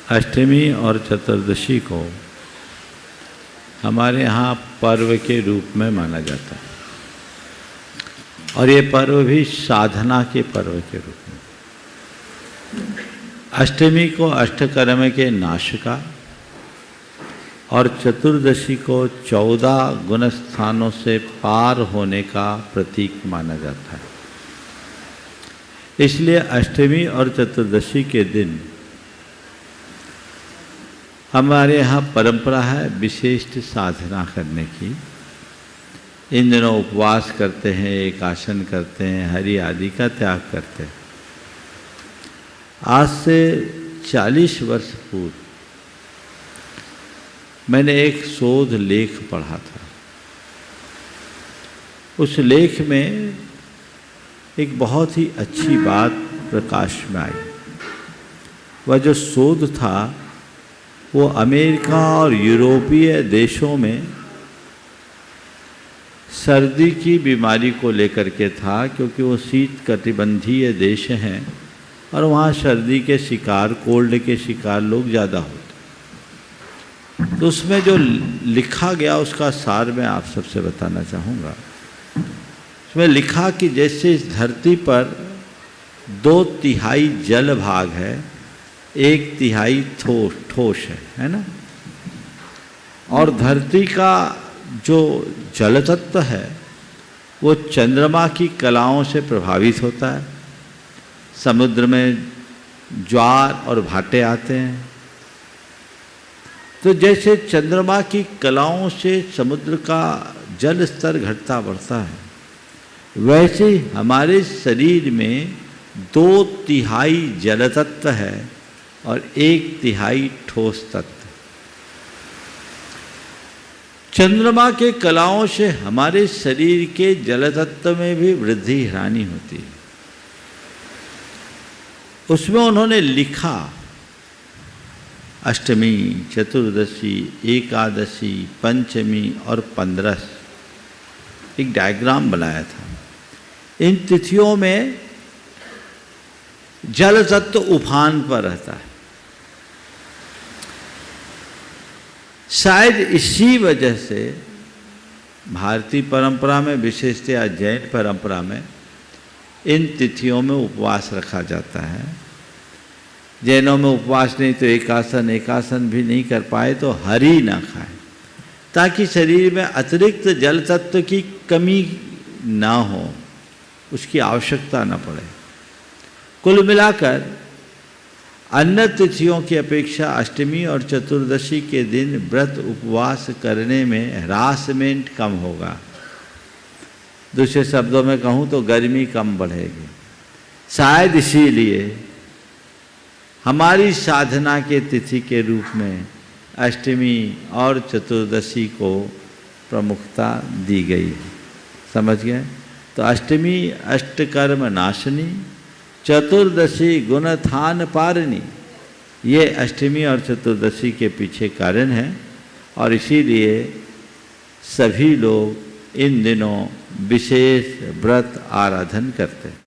अष्टमी और चतुर्दशी को हमारे यहाँ पर्व के रूप में माना जाता है और ये पर्व भी साधना के पर्व के रूप में। अष्टमी को अष्टकर्म के नाश का और चतुर्दशी को 14 गुण स्थानों से पार होने का प्रतीक माना जाता है। इसलिए अष्टमी और चतुर्दशी के दिन हमारे यहाँ परंपरा है विशिष्ट साधना करने की। इन दिनों उपवास करते हैं, एकासन करते हैं, हरि आदि का त्याग करते हैं। आज से 40 वर्ष पूर्व मैंने एक शोध लेख पढ़ा था। उस लेख में एक बहुत ही अच्छी बात प्रकाश में आई। वह जो शोध था वो अमेरिका और यूरोपीय देशों में सर्दी की बीमारी को लेकर के था, क्योंकि वो शीत कटिबंधीय देश हैं और वहाँ सर्दी के शिकार, कोल्ड के शिकार लोग ज़्यादा होते। तो उसमें जो लिखा गया उसका सार मैं आप सबसे बताना चाहूँगा। उसमें लिखा कि जैसे इस धरती पर 2/3 जल भाग है, 1/3 ठोस है ना। और धरती का जो जल तत्व है वो चंद्रमा की कलाओं से प्रभावित होता है। समुद्र में ज्वार और भाटे आते हैं, तो जैसे चंद्रमा की कलाओं से समुद्र का जल स्तर घटता बढ़ता है, वैसे ही हमारे शरीर में 2/3 जल तत्व है और 1/3 ठोस तत्व। चंद्रमा के कलाओं से हमारे शरीर के जल तत्व में भी वृद्धि हानि होती है। उसमें उन्होंने लिखा अष्टमी, चतुर्दशी, एकादशी, पंचमी और 15 एक डायग्राम बनाया था। इन तिथियों में जल तत्व उफान पर रहता है। शायद इसी वजह से भारतीय परंपरा में, विशेषतया जैन परंपरा में, इन तिथियों में उपवास रखा जाता है। जैनों में उपवास नहीं तो एकासन भी नहीं कर पाए तो हरि ना खाए, ताकि शरीर में अतिरिक्त जल तत्व की कमी ना हो, उसकी आवश्यकता न पड़े। कुल मिलाकर अन्य तिथियों की अपेक्षा अष्टमी और चतुर्दशी के दिन व्रत उपवास करने में हरासमेंट कम होगा। दूसरे शब्दों में कहूँ तो गर्मी कम बढ़ेगी। शायद इसीलिए हमारी साधना के तिथि के रूप में अष्टमी और चतुर्दशी को प्रमुखता दी गई है। समझ गए? तो अष्टमी अष्टकर्म नाशनी, चतुर्दशी गुणथान पारनी, ये अष्टमी और चतुर्दशी के पीछे कारण है। और इसीलिए सभी लोग इन दिनों विशेष व्रत आराधन करते हैं।